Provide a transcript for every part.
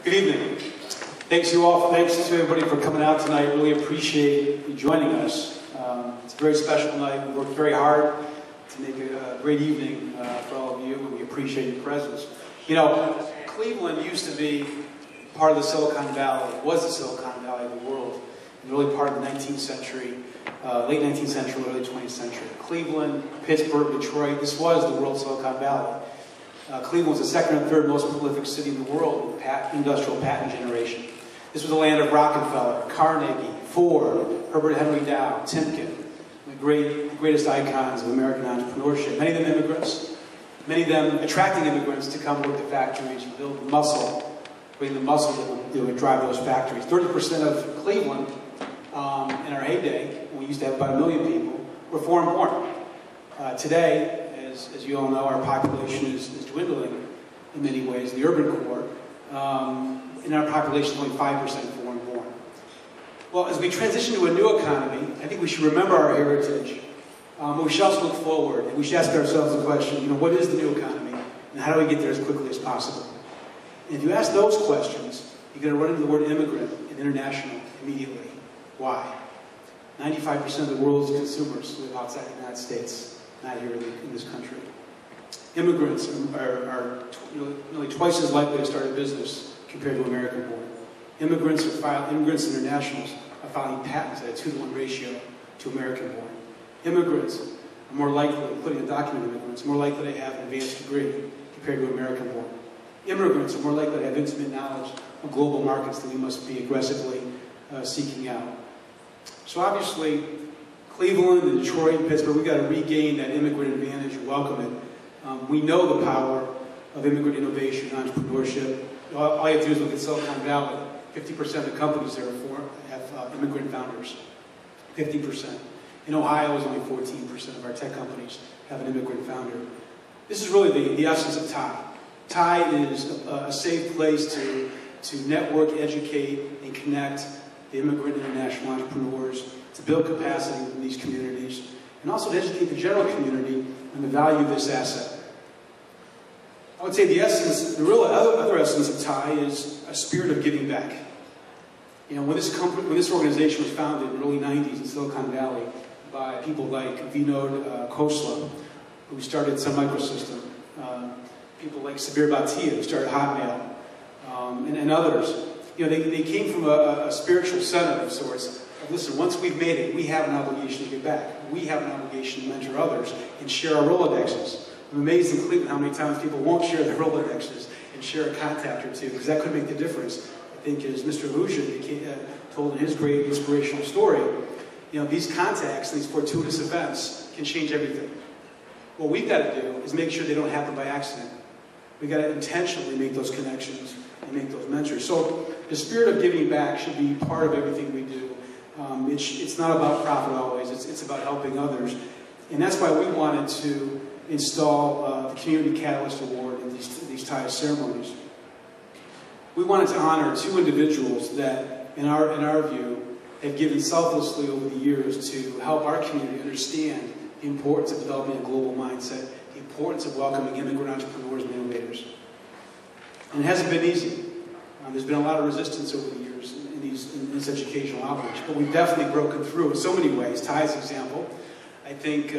Good evening. Thanks to everybody for coming out tonight. Really appreciate you joining us. It's a very special night. We worked very hard to make it a great evening for all of you, and we appreciate your presence. You know, Cleveland used to be part of the Silicon Valley. It was the Silicon Valley of the world in the early part of the 19th century, late 19th century, early 20th century. Cleveland, Pittsburgh, Detroit, this was the world's Silicon Valley. Cleveland was the second or third most prolific city in the world with industrial patent generation. This was the land of Rockefeller, Carnegie, Ford, Herbert Henry Dow, Timken, the greatest icons of American entrepreneurship. Many of them immigrants, many of them attracting immigrants to come work the factories, build the muscle, bring the muscle that would drive those factories. 30% of Cleveland in our heyday, when we used to have about 1 million people, were foreign born. Today, as you all know, our population is dwindling in many ways, the urban core. In our population is only 5% foreign born. Well, as we transition to a new economy, I think we should remember our heritage, but we should also look forward, and we should ask ourselves the question, you know, what is the new economy, and how do we get there as quickly as possible? And if you ask those questions, you're going to run into the word immigrant and international immediately. Why? 95% of the world's consumers live outside the United States. Not here in this country. Immigrants are nearly twice as likely to start a business compared to American-born. Immigrants internationals are filing patents at a 2-to-1 ratio to American-born. Immigrants are more likely, including undocumented immigrants, more likely to have an advanced degree compared to American-born. Immigrants are more likely to have intimate knowledge of global markets that we must be aggressively seeking out. So obviously, Cleveland and Detroit and Pittsburgh, we've got to regain that immigrant advantage and welcome it. We know the power of immigrant innovation and entrepreneurship. All you have to do is look at Silicon Valley. 50% of the companies there have immigrant founders. 50%. In Ohio, it's only 14% of our tech companies have an immigrant founder. This is really the essence of TIE. TIE is a safe place to network, educate, and connect the immigrant international entrepreneurs, to build capacity in these communities, and also to educate the general community on the value of this asset. I would say the real other essence of TIE is a spirit of giving back. You know, when this organization was founded in the early 90s in Silicon Valley by people like Vinod Khosla, who started Sun Microsystem, people like Sabir Bhatia, who started Hotmail, and others. You know, they came from a spiritual center of sorts. Listen, once we've made it, we have an obligation to give back. We have an obligation to mentor others and share our Rolodexes. I'm amazed in Cleveland how many times people won't share their Rolodexes and share a contact or two, because that could make the difference. I think as Mr. Lujan told in his great inspirational story, you know, these contacts, these fortuitous events can change everything. What we've got to do is make sure they don't happen by accident. We've got to intentionally make those connections and make those mentors. So the spirit of giving back should be part of everything we do. It's not about profit always, it's about helping others. And that's why we wanted to install the Community Catalyst Award in these TIE ceremonies. We wanted to honor 2 individuals that, in our view, have given selflessly over the years to help our community understand the importance of developing a global mindset, the importance of welcoming immigrant entrepreneurs and innovators. And it hasn't been easy. There's been a lot of resistance over the years in this educational outreach, but we've definitely broken through in so many ways. TIE's example. I think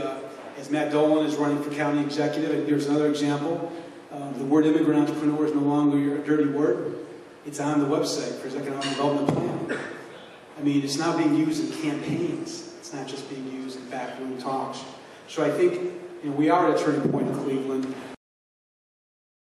as Matt Dolan is running for county executive, and here's another example. The word immigrant entrepreneur is no longer a dirty word. It's on the website for his economic development plan. I mean, it's now being used in campaigns. It's not just being used in backroom talks. So I think, you know, we are at a turning point in Cleveland.